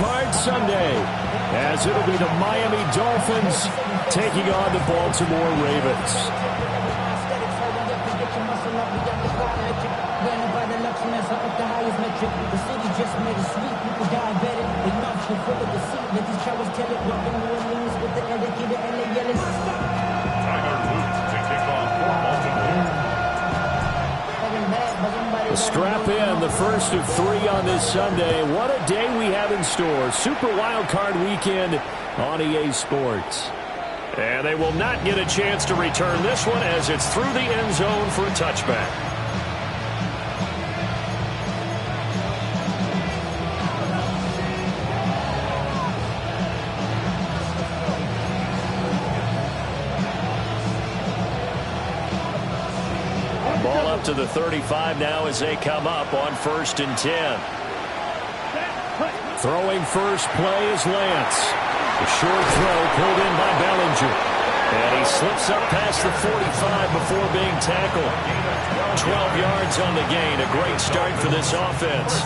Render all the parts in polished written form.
Card Sunday, as it'll be the Miami Dolphins taking on the Baltimore Ravens. Strap in the first of 3 on this Sunday. What a day we have in store. Super Wild Card Weekend on EA Sports. And they will not get a chance to return this one as it's through the end zone for a touchback. Ball up to the 35 now as they come up on 1st and 10. Throwing first play is Lance. A short throw pulled in by Bellinger. And he slips up past the 45 before being tackled. 12 yards on the gain. A great start for this offense.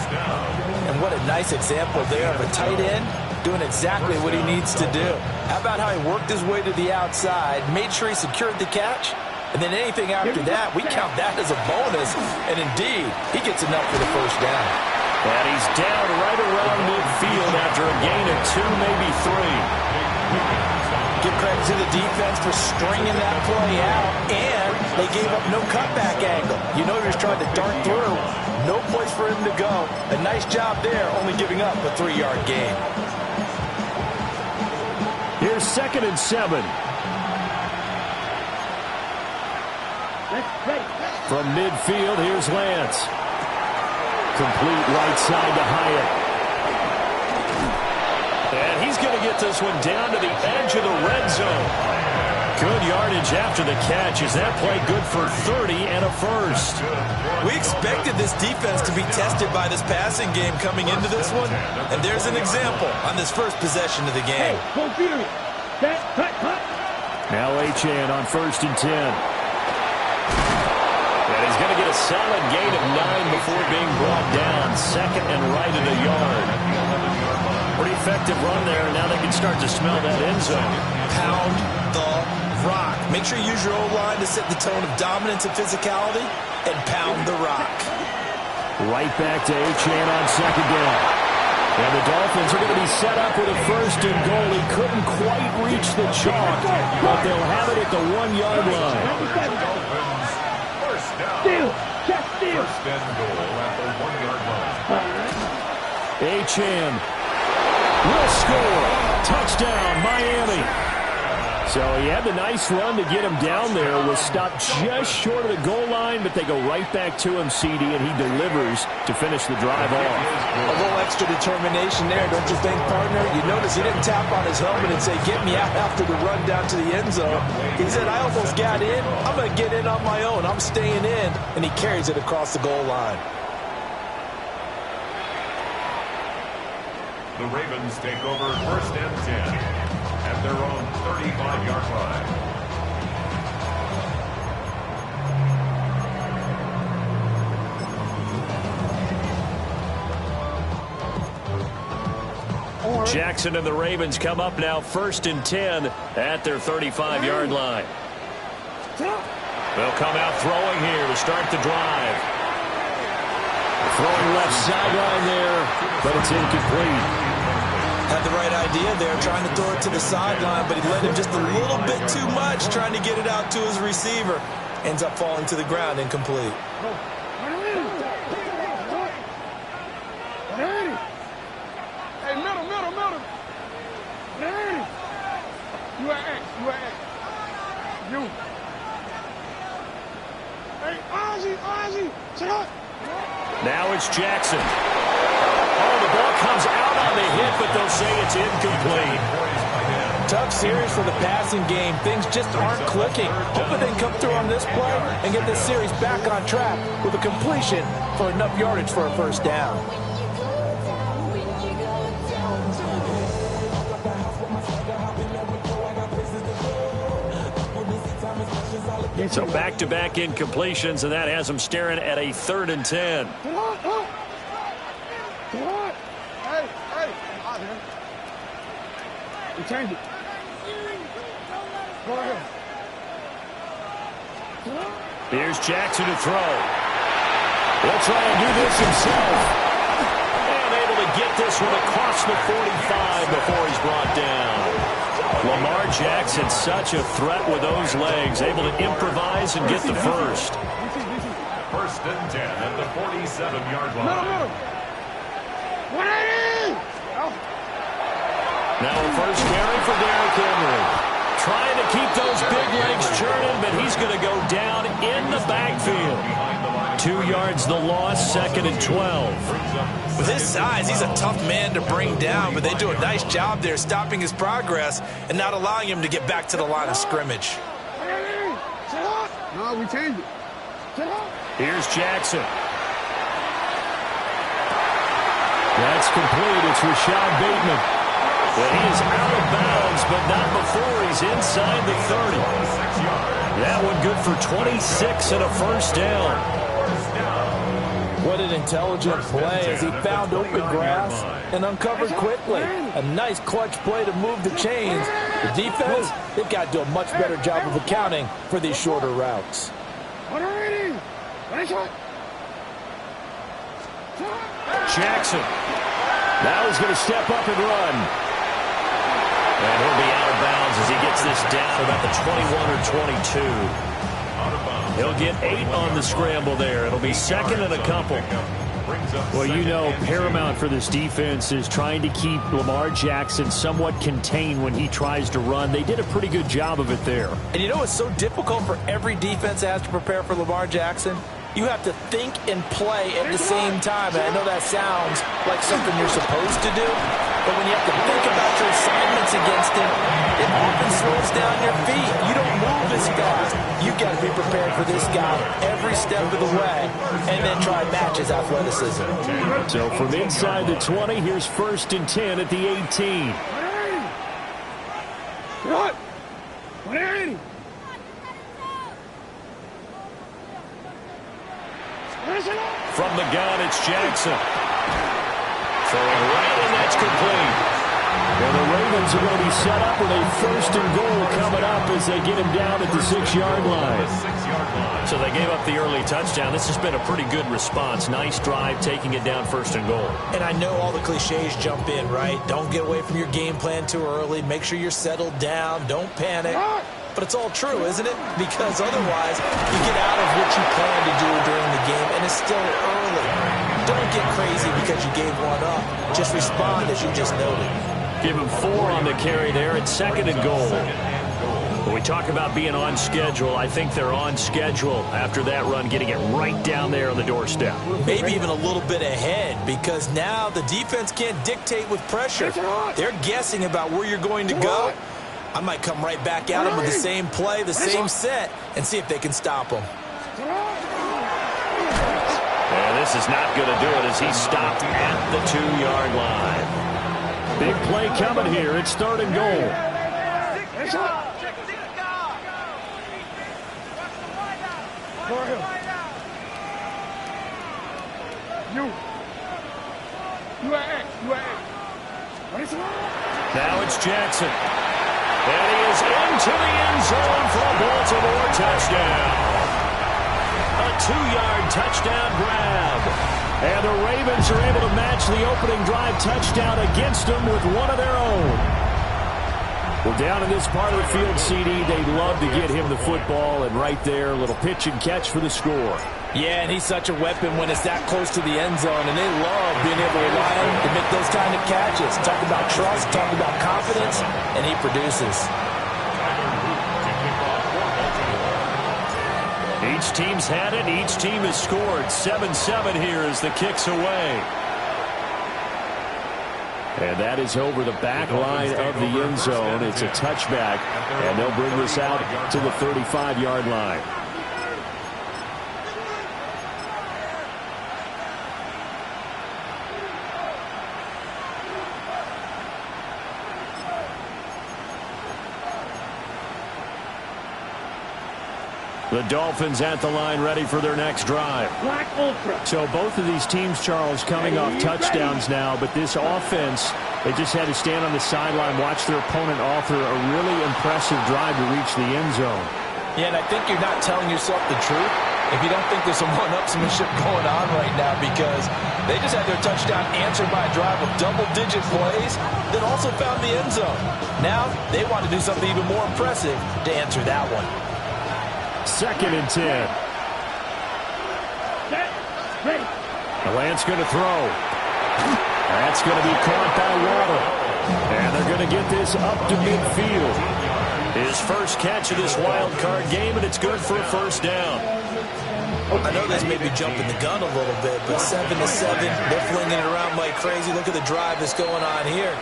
And what a nice example there of a tight end doing exactly what he needs to do. How about how he worked his way to the outside, made sure he secured the catch, and then anything after that, we count that as a bonus. And indeed, he gets enough for the first down. And he's down right around midfield after a gain of 2, maybe 3. Give credit to the defense for stringing that play out, and they gave up no cutback angle. You know he was trying to dart through. No place for him to go. A nice job there, only giving up a 3-yard gain. Here's 2nd and 7. From midfield, here's Lance. Complete right side to Hyatt. And he's going to get this one down to the edge of the red zone. Good yardage after the catch. Is that play good for 30 and a first? We expected this defense to be tested by this passing game coming into this one. And there's an example on this first possession of the game. Now Achane on 1st and 10. And he's going to get a solid gain of 9 before being brought down. 2nd and right at a yard. Pretty effective run there. Now they can start to smell that end zone. Pound the rock. Make sure you use your O-line to set the tone of dominance and physicality, and pound the rock. Right back to Achane on 2nd down. And the Dolphins are going to be set up with a 1st and goal. He couldn't quite reach the chalk, but they'll have it at the 1-yard line. First and goal at the 1-yard line. Achane will score. Touchdown, Miami. So he had the nice run to get him down there. Was stopped just short of the goal line, but they go right back to him, CD, and he delivers to finish the drive off. A little extra determination there, don't you think, partner? You notice he didn't tap on his helmet and say, get me out after the run down to the end zone. He said, I almost got in. I'm going to get in on my own. I'm staying in. And he carries it across the goal line. The Ravens take over 1st and 10 at their own 35-yard line. Jackson and the Ravens come up now 1st and 10 at their 35-yard line. They'll come out throwing here to start the drive. Throwing left sideline there, but it's incomplete. Had the right idea there, trying to throw it to the sideline, but he led him just a little bit too much, trying to get it out to his receiver. Ends up falling to the ground, incomplete. Hey, middle. You at X. You. Hey, Ozzy, sit up. Now it's Jackson. Oh, the ball comes out on the hit, but they'll say it's incomplete. Tough series for the passing game. Things just aren't clicking. Hoping they can come through on this play and get this series back on track with a completion for enough yardage for a first down. So back-to-back incompletions, and that has them staring at a 3rd and 10. Hey. Out here. We change it. Go ahead. Here's Jackson to throw. He'll try and do this himself. And able to get this one across the 45 before he's brought down. Lamar Jackson, such a threat with those legs, able to improvise and get the first. First and 10 at the 47-yard line. Middle. 180! Now a first carry for Derrick Henry. Trying to keep those big legs churning, but he's going to go down in the backfield. 2 yards the loss, 2nd and 12. With his size, he's a tough man to bring down, but they do a nice job there stopping his progress and not allowing him to get back to the line of scrimmage. No, we changed it. Here's Jackson. That's complete. It's Rashad Bateman. Well, he is out of bounds, but not before he's inside the 30. That one good for 26 and a first down. What an intelligent play as he found open grass and uncovered quickly. A nice clutch play to move the chains. The defense, they've got to do a much better job of accounting for these shorter routes. Jackson. Now he's going to step up and run. And he'll be out of bounds as he gets this down about the 21 or 22. He'll get 8 on the scramble there. It'll be 2nd and a couple. Well, you know, paramount for this defense is trying to keep Lamar Jackson somewhat contained when he tries to run. They did a pretty good job of it there. And you know it's so difficult for every defense that has to prepare for Lamar Jackson? You have to think and play at the same time. And I know that sounds like something you're supposed to do, but when you have to think about your assignments against him, it often slows down your feet. You don't move as fast. You've got to be prepared for this guy every step of the way and then try to match his athleticism. So from inside the 20, here's 1st and 10 at the 18. What? 180! From the gun, it's Jackson. Throwing right, and that's complete. Well, the Ravens are going to be set up with a 1st and goal coming up as they get him down at the 6-yard line. So they gave up the early touchdown. This has been a pretty good response. Nice drive, taking it down 1st and goal. And I know all the cliches jump in, right? Don't get away from your game plan too early. Make sure you're settled down. Don't panic. But it's all true, isn't it? Because otherwise, you get out of what you plan to do during the game, and it's still early. Don't get crazy because you gave one up. Just respond as you just noted. Give him 4 on the carry there at 2nd and goal. When we talk about being on schedule, I think they're on schedule after that run, getting it right down there on the doorstep. Maybe even a little bit ahead, because now the defense can't dictate with pressure. They're guessing about where you're going to go. I might come right back at him with the same play, the same set, and see if they can stop him. And this is not going to do it as he's stopped at the 2-yard line. Big play coming here. It's 3rd and goal. Now it's Jackson. And he is into the end zone for a Baltimore touchdown. A 2-yard touchdown grab. And the Ravens are able to match the opening drive touchdown against them with one of their own. Well, down in this part of the field, CD, they'd love to get him the football, and right there, a little pitch and catch for the score. Yeah, and he's such a weapon when it's that close to the end zone, and they love being able to rely on him to make those kind of catches. Talk about trust, talk about confidence, and he produces. Each team's had it. Each team has scored. 7-7 here as the kick's away. And that is over the back line of the end zone. It's a touchback, and they'll bring this out to the 35-yard line. The Dolphins at the line ready for their next drive. Black Ultra. So both of these teams, Charles, coming off touchdowns now, but this offense, they just had to stand on the sideline, watch their opponent author a really impressive drive to reach the end zone. Yeah, and I think you're not telling yourself the truth if you don't think there's some one-upsmanship going on right now, because they just had their touchdown answered by a drive of double-digit plays that also found the end zone. Now they want to do something even more impressive to answer that one. 2nd and 10. Set. Ready. The Lance going to throw. That's going to be caught by Waddle. And they're going to get this up to midfield. His first catch of this wild card game, and it's good for a first down. I know this may be jumping the gun a little bit, but 7-7, they're flinging it around like crazy. Look at the drive that's going on here.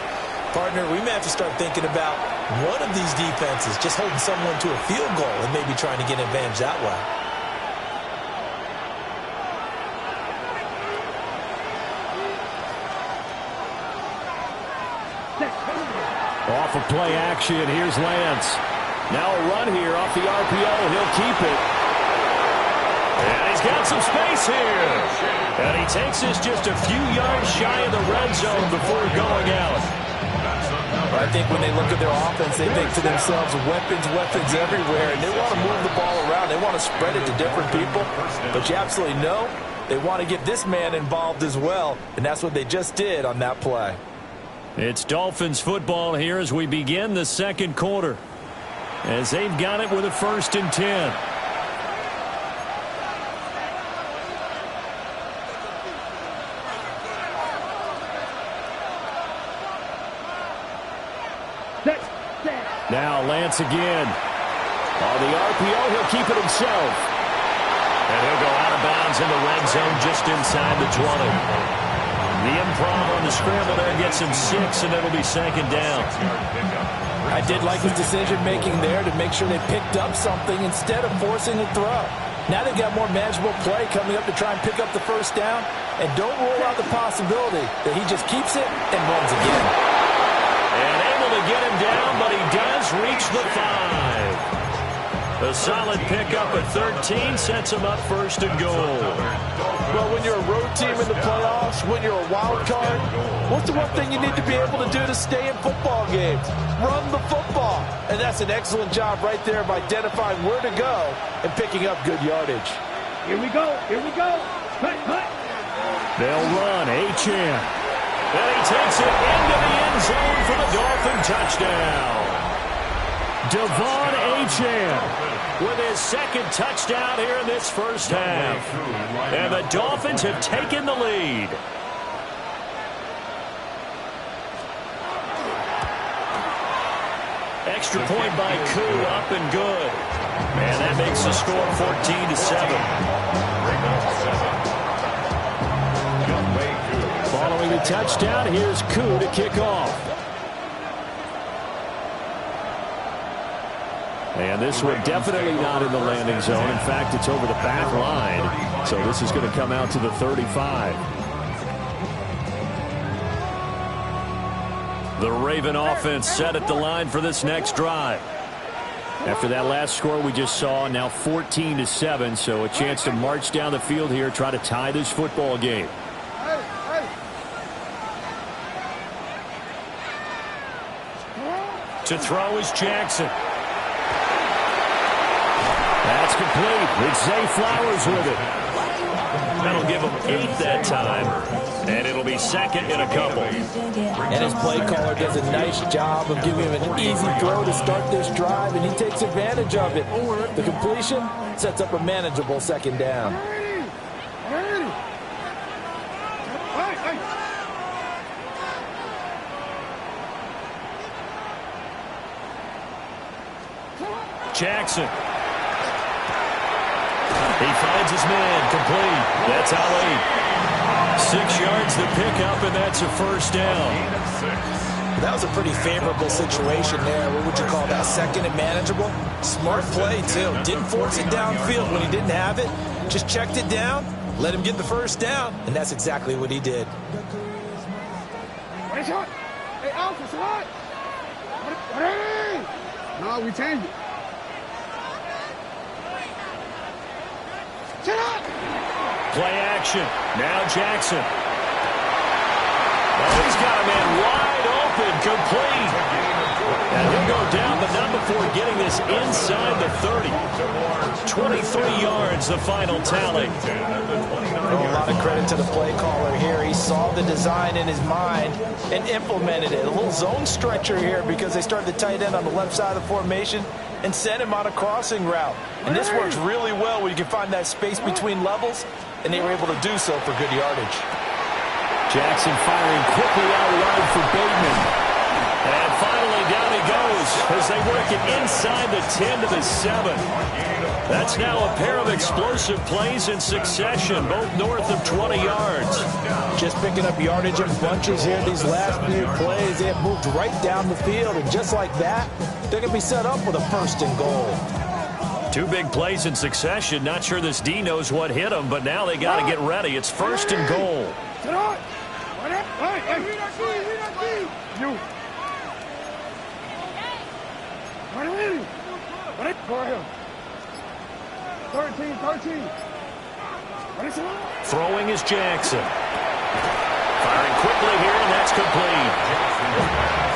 Partner, we may have to start thinking about one of these defenses just holding someone to a field goal and maybe trying to get an advantage that way. Off of play action, here's Lance. Now a run here off the RPO. He'll keep it. And he's got some space here. And he takes this just a few yards shy of the red zone before going out. I think when they look at their offense, they think to themselves, weapons everywhere, and they want to move the ball around. They want to spread it to different people. But you absolutely know they want to get this man involved as well, and that's what they just did on that play. It's Dolphins football here as we begin the second quarter, as they've got it with a 1st and 10. Now Lance again. On the RPO, he'll keep it himself. And he'll go out of bounds in the red zone just inside the 20. The improv on the scramble there gets him 6, and it'll be 2nd down. I did like his decision-making there to make sure they picked up something instead of forcing a throw. Now they've got more manageable play coming up to try and pick up the first down, and don't rule out the possibility that he just keeps it and runs again. And able to get him down, but he does reach the 5. A solid pickup at 13 sets him up 1st and goal. Well, when you're a road team in the playoffs, when you're a wild card, what's the one thing you need to be able to do to stay in football games? Run the football. And that's an excellent job right there of identifying where to go and picking up good yardage. Here we go. Here we go. Cut, cut. They'll run. Achane. And he takes it into the end zone for the Dolphin touchdown. Devon Achane with his 2nd touchdown here in this first half. And the Dolphins have taken the lead. Extra point by Koo, up and good. And that makes the score 14-7. Following the touchdown, here's Koo to kick off. And this one definitely not in the landing zone. In fact, it's over the back line. So this is going to come out to the 35. The Raven offense set at the line for this next drive. After that last score we just saw, now 14-7. So a chance to march down the field here, try to tie this football game. To throw is Jackson. That's complete. It's Zay Flowers with it. That'll give him 8 that time. And it'll be 2nd in a couple. And his play caller does a nice job of giving him an easy throw to start this drive, and he takes advantage of it. The completion sets up a manageable 2nd down. Jackson. He finds his man, complete. That's Ali. 6 yards to pick up, and that's a first down. That was a pretty favorable situation there. What would you call that? 2nd and manageable? Smart play, too. Didn't force it downfield when he didn't have it. Just checked it down, let him get the first down, and that's exactly what he did. What is hot? Hey, Alpha, it's hot. What? No, we changed it. Play action. Now Jackson. Oh, he's got a man wide open, complete. And he'll go down, but not before getting this inside the 30. 23 yards, the final tally. A lot of credit to the play caller here. He saw the design in his mind and implemented it. A little zone stretcher here because they started the tight end on the left side of the formation and sent him on a crossing route. And this works really well when you can find that space between levels, and they were able to do so for good yardage. Jackson firing quickly out wide for Bateman. And finally down he goes as they work it inside the 10 to the 7. That's now a pair of explosive plays in succession, both north of 20 yards. Just picking up yardage in bunches here these last few plays. They have moved right down the field, and just like that, they're going to be set up with a 1st and goal. 2 big plays in succession. Not sure this D knows what hit them, but now they got to get ready. It's 1st and goal. You. 13. Throwing is Jackson. Firing quickly here, and that's complete.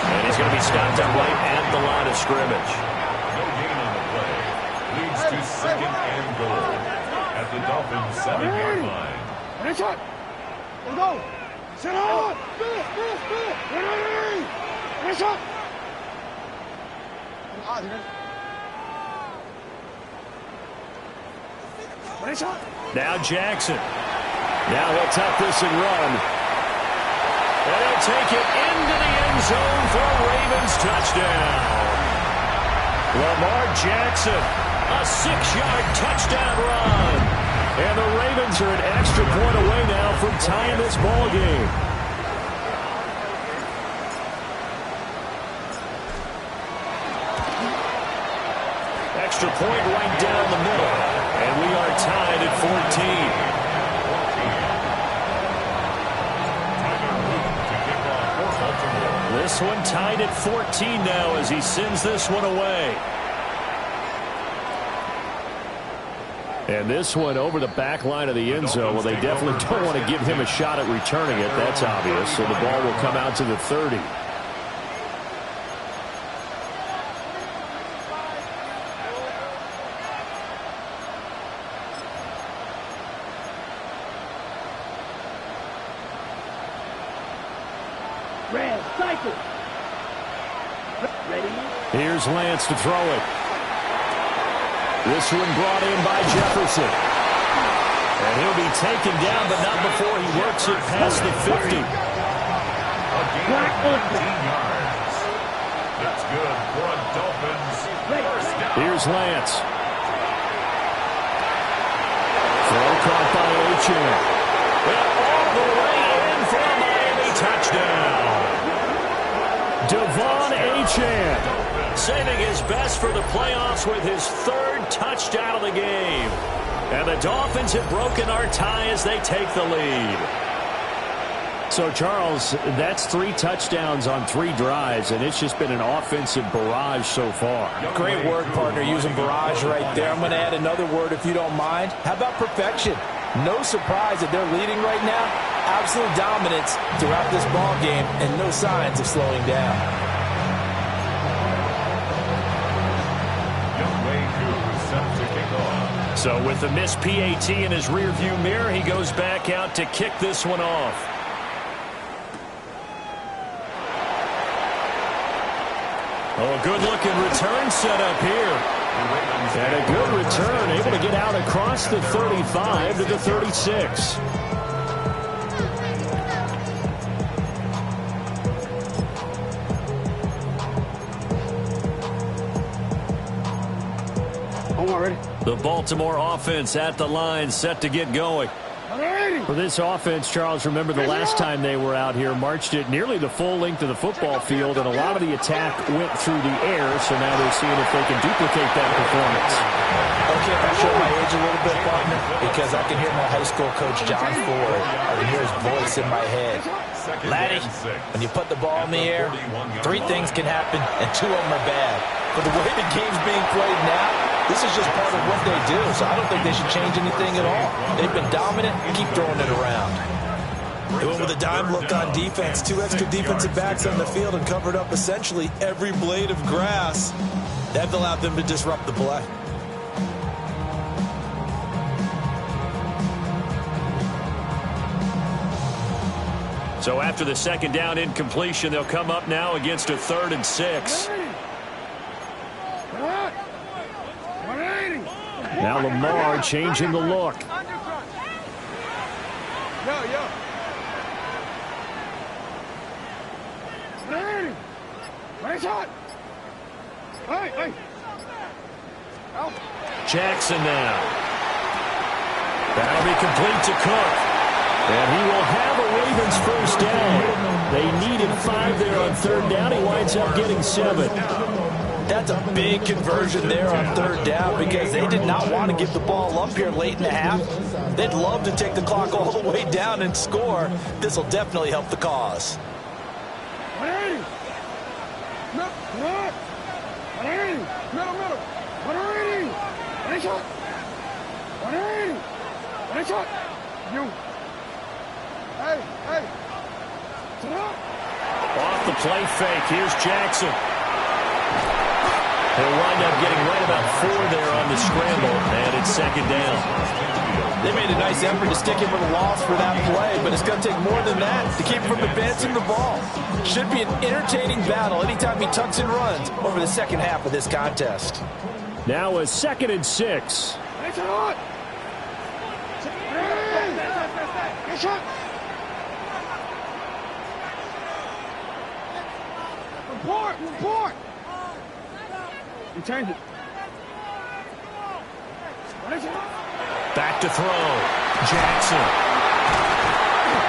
And he's going to be stopped up right at the line of scrimmage. No gain on the play. Leads to 2nd and goal at the Dolphins 7-yard line. Let's go. Sit on. Let's go. Now Jackson. Now he'll tuck this and run. And he'll take it into the end zone for a Ravens touchdown. Lamar Jackson, a 6-yard touchdown run. And the Ravens are an extra point away now from tying this ball game. Extra point right down the middle. And we are tied at 14. This one tied at 14 now as he sends this one away. And this one over the back line of the end zone. Well, they definitely don't want to give him a shot at returning it. That's obvious. So the ball will come out to the 30. Here's Lance to throw it. This one brought in by Jefferson. And he'll be taken down, but not before he works it past the 50. A gain of 19 yards. That's good for a Dolphins 1st down. Here's Lance. Throw caught by Achane. And all the way in for a Miami touchdown. Devon Achane saving his best for the playoffs with his 3rd touchdown of the game. And the Dolphins have broken our tie as they take the lead. So, Charles, that's 3 touchdowns on 3 drives, and it's just been an offensive barrage so far. Great word, partner, using barrage right there. I'm going to add another word if you don't mind. How about perfection? No surprise that they're leading right now. Absolute dominance throughout this ball game and no signs of slowing down. So with the missed PAT in his rearview mirror, he goes back out to kick this one off. Oh, good-looking return set up here. And a good return, able to get out across the 35 to the 36. The Baltimore offense at the line, set to get going. For this offense, Charles, remember the last time they were out here, marched it nearly the full length of the football field, and a lot of the attack went through the air, so now they're seeing if they can duplicate that performance. Okay, if I show my age a little bit, partner, because I can hear my high school coach, John Ford. I can hear his voice in my head. Laddie, when you put the ball in the air, 3 things can happen, and 2 of them are bad. But the way the game's being played now, This is just part of what they do, so I don't think they should change anything at all. They've been dominant. Keep throwing it around. They went with a dime look on defense. 2 extra defensive backs on the field and covered up essentially every blade of grass. That allowed them to disrupt the play. So after the second down incompletion, they'll come up now against a 3rd and 6. Now Lamar changing the look. Jackson now. That'll be complete to Cook. And he will have a Ravens first down. They needed 5 there on 3rd down. He winds up getting 7. That's a big conversion there on 3rd down because they did not want to give the ball up here late in the half. They'd love to take the clock all the way down and score. This will definitely help the cause. Off the play fake. Here's Jackson. He'll wind up getting right about 4 there on the scramble, and it's 2nd down. They made a nice effort to stick him with a loss for that play, but it's going to take more than that to keep him from advancing the ball. Should be an entertaining battle anytime he tucks and runs over the second half of this contest. Now a 2nd and 6. Report! You change it. Back to throw. Jackson.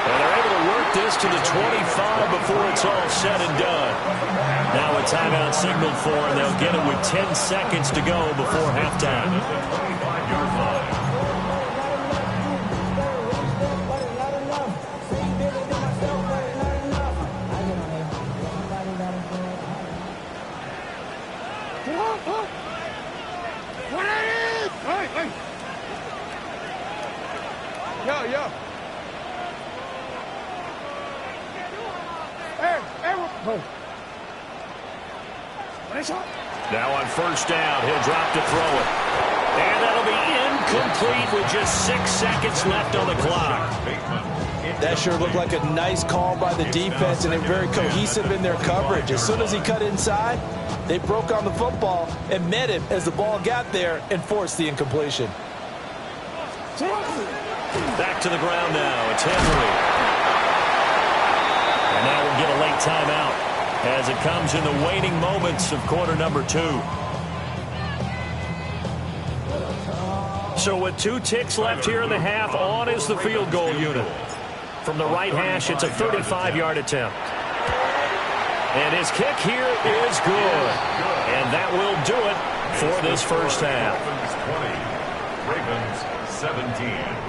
And they're able to work this to the 25 before it's all said and done. Now a timeout signaled for, and they'll get it with 10 seconds to go before halftime. 25-yard line. Now on 1st down, he'll drop to throw it. And that'll be incomplete with just 6 seconds left on the clock. That sure looked like a nice call by the defense, and they're very cohesive in their coverage. As soon as he cut inside, they broke on the football and met him as the ball got there and forced the incompletion. Back to the ground now. It's Henry. And now we'll get a late timeout as it comes in the waning moments of quarter number 2. So with 2 ticks left here in the half, on is the field goal unit. From the right hash, it's a 35-yard attempt. And his kick here is good. And that will do it for this first half. Ravens 17.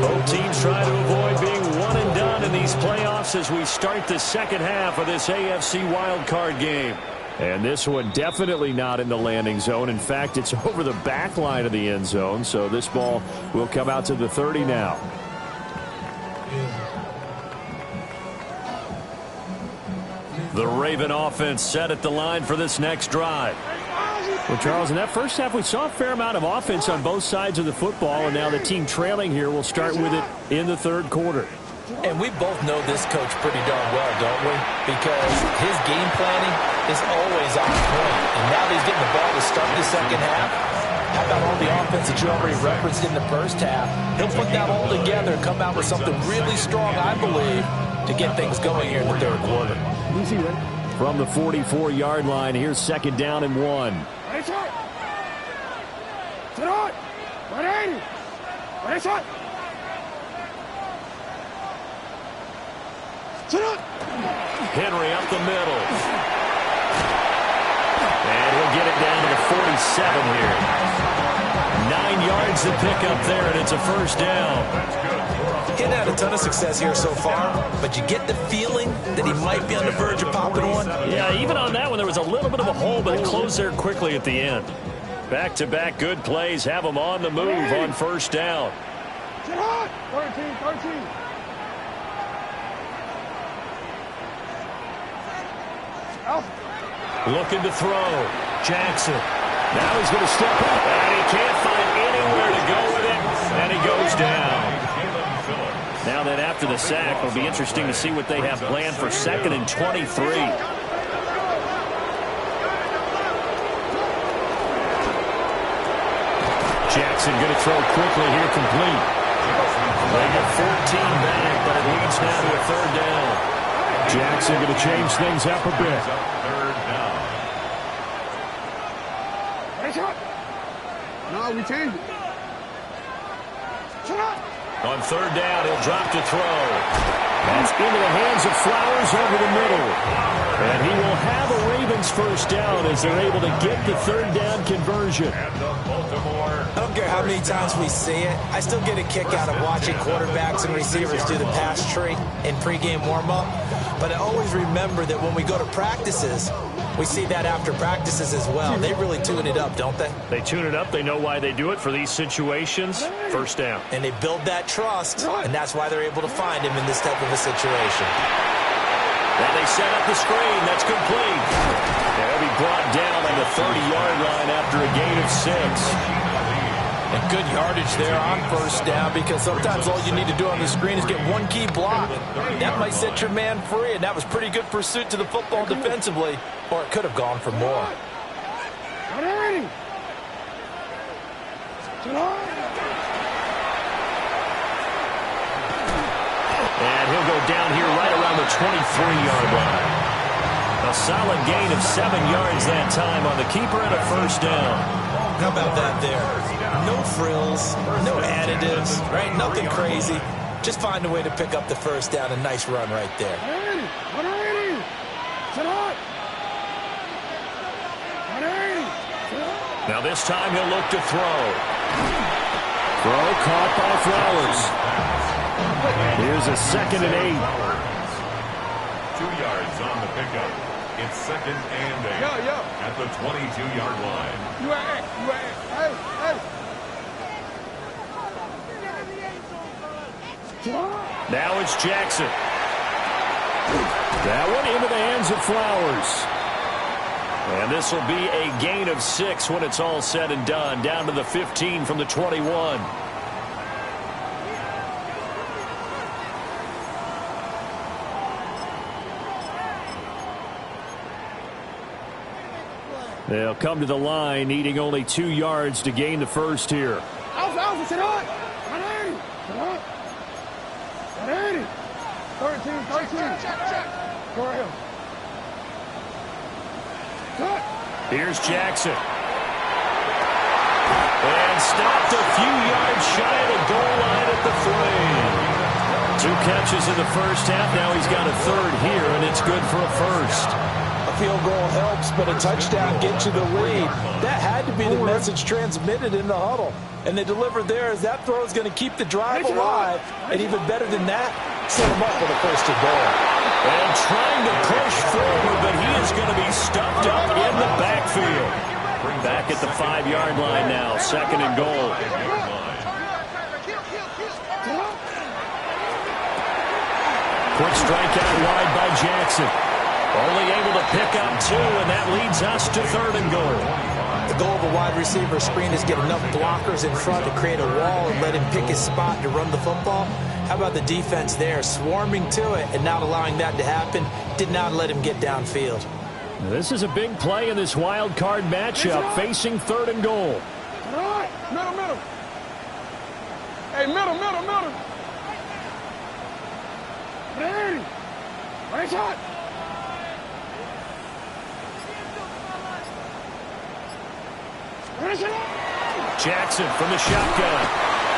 Both teams try to avoid being one and done in these playoffs as we start the second half of this AFC wildcard game. And this one definitely not in the landing zone. In fact, it's over the back line of the end zone. So this ball will come out to the 30 now. The Raven offense set at the line for this next drive. Well, Charles, in that first half, we saw a fair amount of offense on both sides of the football, and now the team trailing here will start with it in the 3rd quarter. And we both know this coach pretty darn well, don't we? Because his game planning is always on point. And now that he's getting the ball to start the second half, how about all the offense that you already referenced in the first half? He'll put that all together and come out with something really strong, I believe, to get things going here in the 3rd quarter. From the 44-yard line, here's 2nd down and 1. Henry up the middle. And he'll get it down to the 47 here. 9 yards to pick up there, and it's a first down. He hadn't had a ton of success here so far, but you get the feeling that he might be on the verge of popping one. Yeah, even on that one, there was a little bit of a hole, but it closed there quickly at the end. Back-to-back good plays have him on the move on first down. 13. Looking to throw. Jackson. Now he's going to step up, and he can't find anywhere to go with it, and he goes down. Now that after the sack, it'll be interesting to see what they have planned for 2nd and 23. Jackson going to throw quickly here, complete. They get 14 back, but it leads now to a 3rd down. Jackson going to change things up a bit. No, we changed it. On 3rd down, he'll drop to throw. That's into the hands of Flowers over the middle. And he will have a Ravens first down as they're able to get the 3rd down conversion. I don't care how many times we see it. I still get a kick out of watching quarterbacks and receivers do the pass tree in pregame warm-up. But I always remember that when we go to practices, we see that after practices as well. They really tune it up, don't they? They tune it up. They know why they do it for these situations. First down. And they build that trust, and that's why they're able to find him in this type of a situation. Now they set up the screen. That's complete. They'll be brought down on the 30-yard line after a gain of 6. And good yardage there on first down, because sometimes all you need to do on the screen is get one key block. That might set your man free, and that was pretty good pursuit to the football defensively, or it could have gone for more. And he'll go down here right around the 23-yard line. A solid gain of 7 yards that time on the keeper and a first down. How about that there? No frills, no additives, right? Nothing crazy. Just find a way to pick up the first down. A nice run right there. Now this time he'll look to throw. Throw caught by Flowers. Here's a 2nd and 8. 2 yards on the pickup. It's 2nd and 8 at the 22-yard line. Now it's Jackson. That one into the hands of Flowers. And this will be a gain of 6 when it's all said and done. Down to the 15 from the 21. They'll come to the line, needing only 2 yards to gain the first here. Alpha, sit on. 13. Go ahead. Here's Jackson. And stopped a few yards shy of the goal line at the 3. 2 catches in the first half. Now he's got a 3rd here, and it's good for a first. A field goal helps, but a touchdown gets you the lead. That had to be the message transmitted in the huddle. And they delivered there as that throw is going to keep the drive alive. And even better than that, set them up with a 1st and goal. And trying to push forward, but he is going to be stuffed up in the backfield. Back at the 5-yard line now, 2nd and goal. Quick strike out wide by Jackson. Only able to pick up 2, and that leads us to 3rd and goal. The goal of a wide receiver screen is get enough blockers in front to create a wall and let him pick his spot to run the football. How about the defense there, swarming to it and not allowing that to happen? Did not let him get downfield. This is a big play in this wild card matchup, facing 3rd and goal. Middle. Hey, middle. Ready. Right shot. Jackson from the shotgun.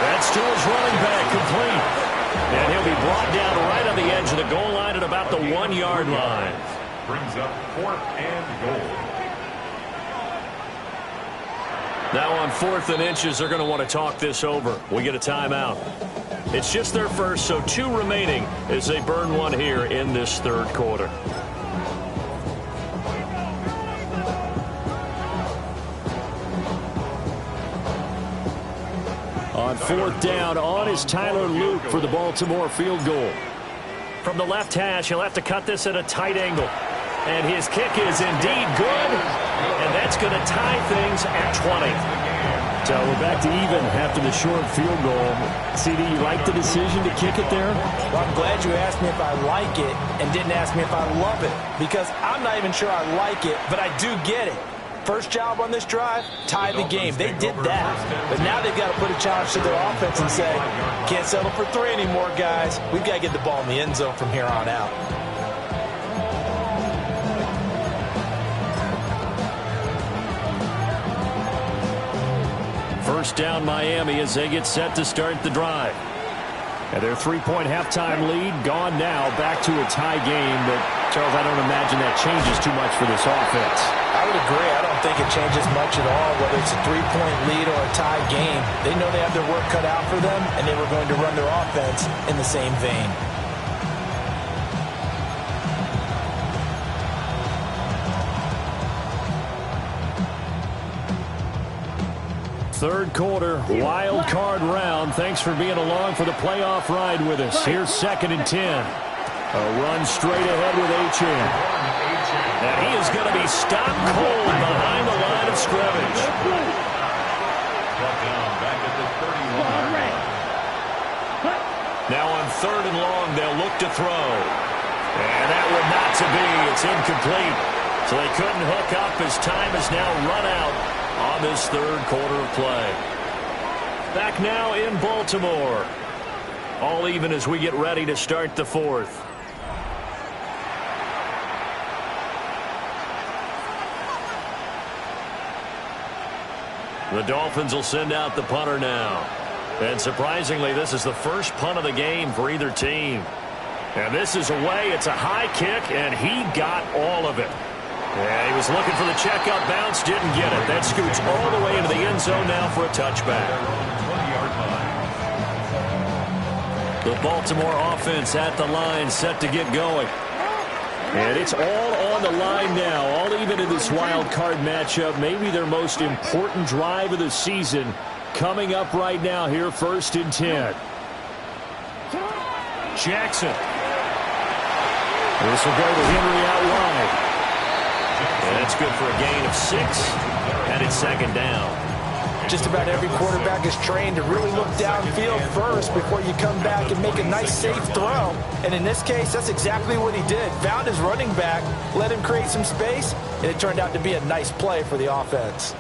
That's to his running back, complete. And he'll be brought down right on the edge of the goal line at about the 1-yard line. Brings up 4th and goal. Now on 4th and inches, they're going to want to talk this over. We get a timeout. It's just their first, so 2 remaining as they burn one here in this third quarter. On 4th down, on is Tyler Luke for the Baltimore field goal. From the left hash, he'll have to cut this at a tight angle. And his kick is indeed good, and that's going to tie things at 20. So we're back to even after the short field goal. CD, you like the decision to kick it there? Well, I'm glad you asked me if I like it and didn't ask me if I love it, because I'm not even sure I like it, but I do get it. First job on this drive, tie the game. They did that. But now they've got to put a challenge to their offense and say, can't settle for 3 anymore, guys. We've got to get the ball in the end zone from here on out. First down Miami as they get set to start the drive. And their 3-point halftime lead gone now, back to a tie game. But, Charles, I don't imagine that changes too much for this offense. I would agree. I don't think it changes much at all, whether it's a 3-point lead or a tie game. They know they have their work cut out for them, and they were going to run their offense in the same vein. Third quarter, wild card round. Thanks for being along for the playoff ride with us. Here's 2nd and 10. A run straight ahead with Achane. And he is going to be stopped cold behind the line of scrimmage. Now on 3rd and long, they'll look to throw. And that one not to be. It's incomplete. So they couldn't hook up as time is now run out on this third quarter of play. Back now in Baltimore. All even as we get ready to start the 4th. The Dolphins will send out the punter now. And surprisingly, this is the first punt of the game for either team. And this is away. It's a high kick, and he got all of it. Yeah, he was looking for the checkup bounce, didn't get it. That scoots all the way into the end zone now for a touchback. The Baltimore offense at the line, set to get going. And it's all on the line now, all even in this wild card matchup. Maybe their most important drive of the season coming up right now here, 1st and 10. Jackson. This will go to Henry out wide. And that's good for a gain of 6, and it's 2nd down. Just about every quarterback is trained to really look downfield first before you come back and make a nice, safe throw. And in this case, that's exactly what he did. Found his running back, let him create some space, and it turned out to be a nice play for the offense.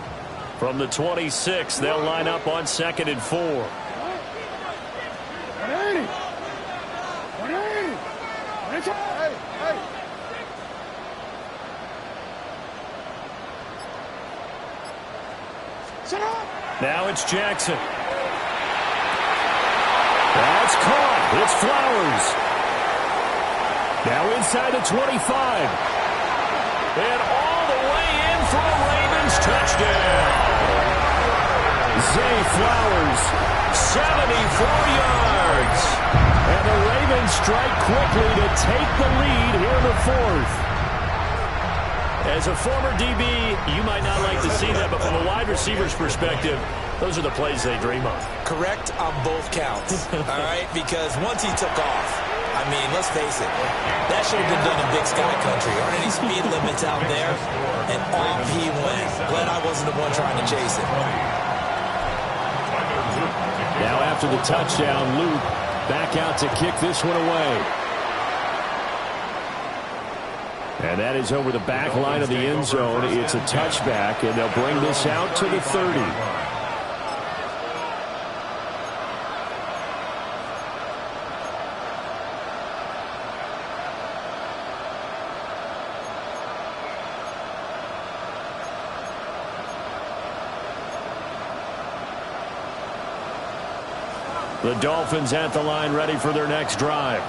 From the 26, they'll line up on 2nd and 4. 180. 180. Hey. Shut up. Now it's Jackson. That's caught. It's Flowers. Now inside the 25. And all the way in for a Ravens touchdown. Zay Flowers, 74 yards. And the Ravens strike quickly to take the lead here in the 4th. As a former DB, you might not like to see that, but from a wide receiver's perspective, those are the plays they dream of. Correct on both counts, all right? Because once he took off, I mean, let's face it, that should have been done in Big Sky Country. Aren't any speed limits out there? And off he went. Glad I wasn't the one trying to chase it. Now after the touchdown, Luke back out to kick this one away. And that is over the back line of the end zone. It's a touchback, and they'll bring this out to the 30. The Dolphins at the line, ready for their next drive.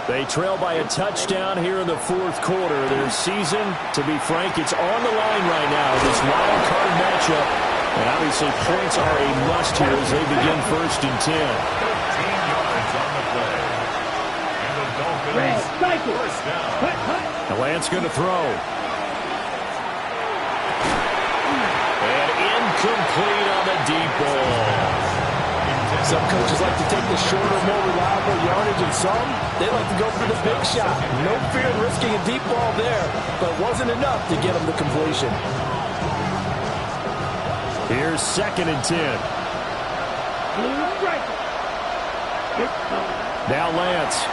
They trail by a touchdown here in the 4th quarter. Their season, to be frank, it's on the line right now. This wild card matchup. And obviously points are a must here as they begin 1st and 10. base. First down. The Lance going to throw. And incomplete on the deep ball. Some coaches like to take the shorter, more reliable yardage, and some, they like to go for the big shot. No fear in risking a deep ball there, but it wasn't enough to get them the completion. Here's 2nd and 10. Now Lance.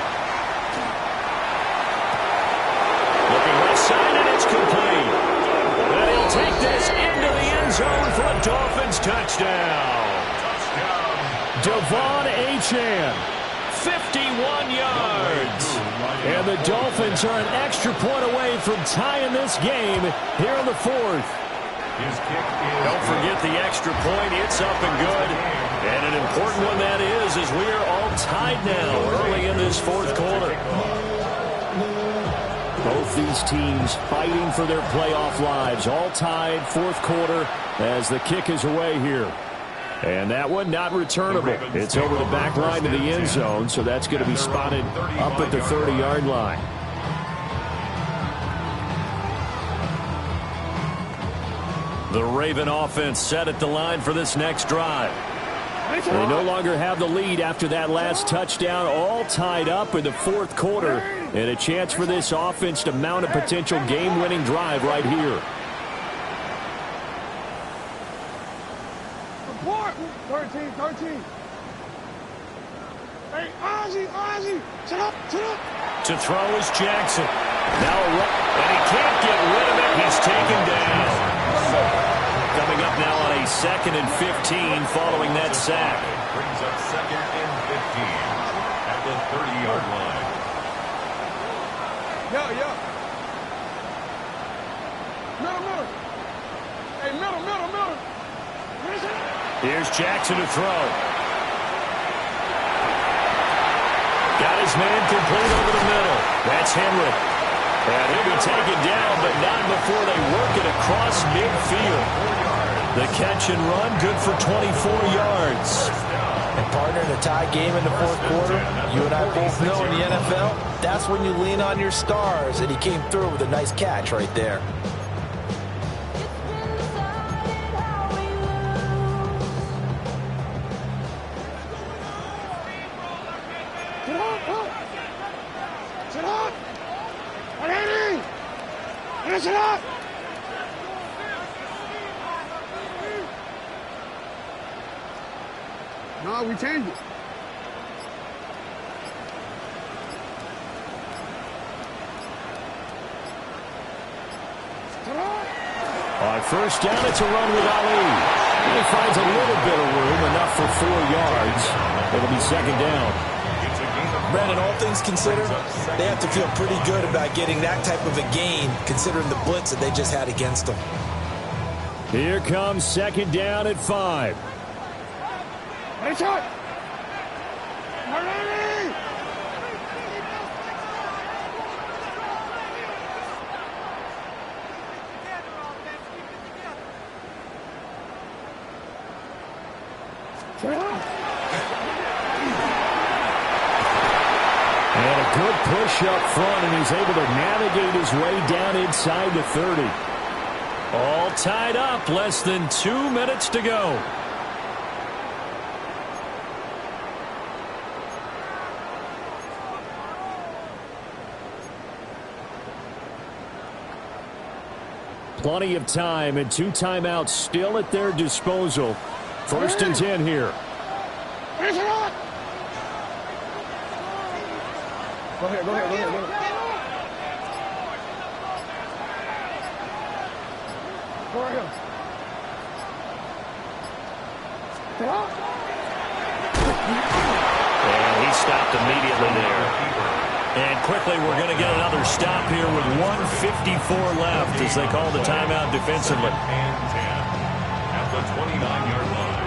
Looking left side, and it's complete. And he'll take this into the end zone for a Dolphins touchdown. Devon Achane, 51 yards. And the Dolphins are an extra point away from tying this game here in the 4th. Don't forget the extra point. It's up and good. And an important one that is, as we are all tied now early in this 4th quarter. Both these teams fighting for their playoff lives. All tied, 4th quarter, as the kick is away here. And that one not returnable. It's over the back line to the end zone, so that's going to be spotted up at the 30-yard line. The Raven offense set at the line for this next drive. They no longer have the lead after that last touchdown, all tied up in the 4th quarter, and a chance for this offense to mount a potential game-winning drive right here. 13. Hey, Ozzie, sit up. To throw is Jackson. Now a run, and he can't get rid of it. He's taken down. Coming up now on a 2nd and 15 following that sack. Brings up 2nd and 15 at the 30-yard line. Yeah. Middle. Hey, middle. Here's Jackson to throw. Got his man complete over the middle. That's Henry. And he'll be taken down, but not before they work it across midfield. The catch and run, good for 24 yards. And partner, in a tie game in the 4th quarter, you and I both know in the NFL, that's when you lean on your stars, and he came through with a nice catch right there. Sit up! No, we changed it. On first down, it's a run with Ali. He finds a little bit of room, enough for 4 yards. It'll be 2nd down. Brandon, all things considered, they have to feel pretty good about getting that type of a gain, considering the blitz that they just had against them. Here comes 2nd down at 5. Nice shot! Marlene! And a good push up front, and he's able to navigate his way down inside the 30. All tied up, less than 2 minutes to go. Plenty of time and 2 timeouts still at their disposal. 1st and 10 here. Go ahead. Go right here. And he stopped immediately there. And quickly, we're going to get another stop here with 1:54 left as they call the timeout defensively. And 10 at the 29-yard line.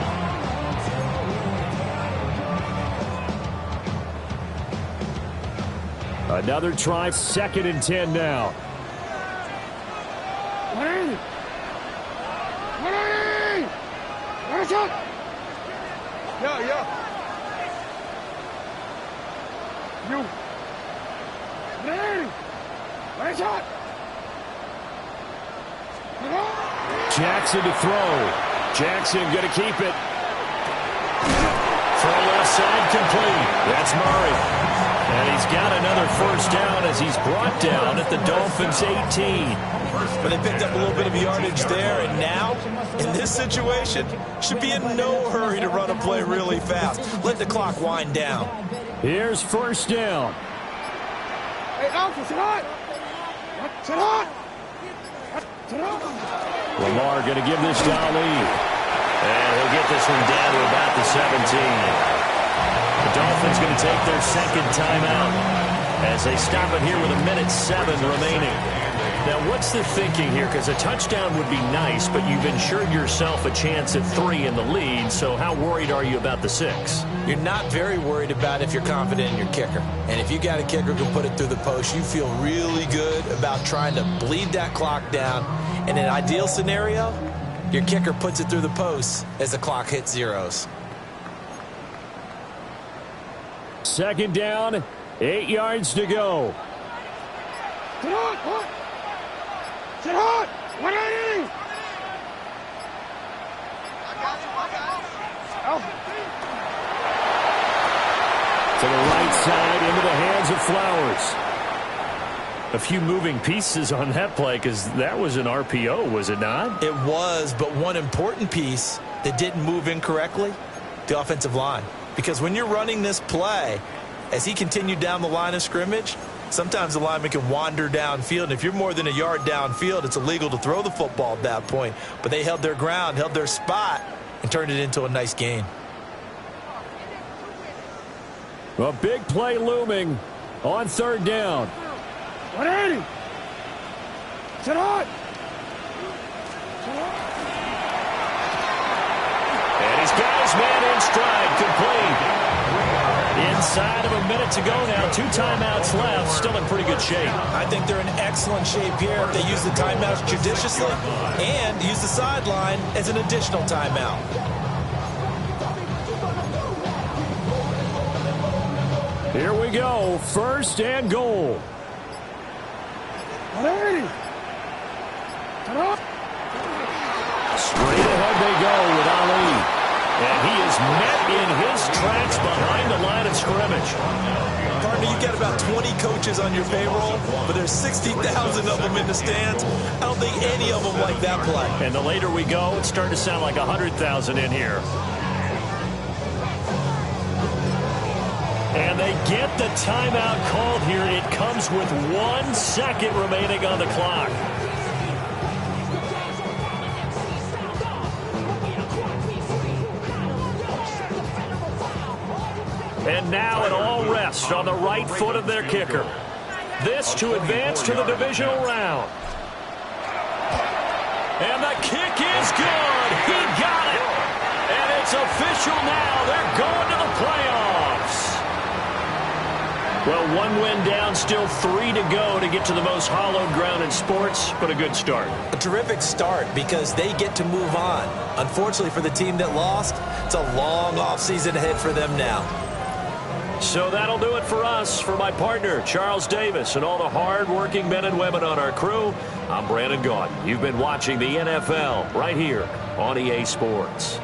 Another try, 2nd and 10 now. Yeah. You. 180. Ready, shot. Jackson to throw. Jackson going to keep it. Throw left side complete. That's Murray. And he's got another first down as he's brought down at the Dolphins' 18. But they picked up a little bit of yardage there, and now, in this situation, should be in no hurry to run a play really fast. Let the clock wind down. Here's first down. Hey, Alpha, sit hot. Sit hot. Sit hot. Lamar going to give this to Ali. And he'll get this one down to about the 17. The Dolphins going to take their second timeout as they stop it here with 1:07 remaining. Now, what's the thinking here? Because a touchdown would be nice, but you've ensured yourself a chance at 3 in the lead, so how worried are you about the 6? You're not very worried about if you're confident in your kicker. And if you got a kicker who can put it through the post, you feel really good about trying to bleed that clock down. In an ideal scenario, your kicker puts it through the post as the clock hits zeros. Second down, 8 yards to go. Sit hot. What? Sit hot. 180. Alpha. To the right side, into the hands of Flowers. A few moving pieces on that play because that was an RPO, was it not? It was, but one important piece that didn't move incorrectly, the offensive line. Because when you're running this play, as he continued down the line of scrimmage, sometimes the lineman can wander downfield. And if you're more than a yard downfield, it's illegal to throw the football at that point. But they held their ground, held their spot, and turned it into a nice gain. A big play looming on third down. 180. Sit hot. And he's got his man in stride, complete. Inside of a minute to go now, 2 timeouts left, still in pretty good shape. I think they're in excellent shape here if they use the timeouts judiciously and use the sideline as an additional timeout. Here we go, first and goal. 180. Sit hot. Straight ahead they go with Ali. And he is met in his tracks behind the line of scrimmage. Partner, you've got about 20 coaches on your payroll, but there's 60,000 of them in the stands. I don't think any of them like that play. And the later we go, it's starting to sound like 100,000 in here. And they get the timeout called here. It comes with 1 second remaining on the clock. And now it all rests on the right foot of their kicker. This to advance to the divisional round. And the kick is good. He got it. And it's official now. They're going to the playoffs. Well, 1 win down, still 3 to go to get to the most hallowed ground in sports, but a good start. A terrific start because they get to move on. Unfortunately for the team that lost, it's a long offseason ahead for them now. So that'll do it for us. For my partner, Charles Davis, and all the hard-working men and women on our crew, I'm Brandon Gaudin. You've been watching the NFL right here on EA Sports.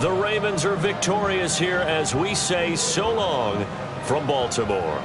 The Ravens are victorious here as we say so long from Baltimore.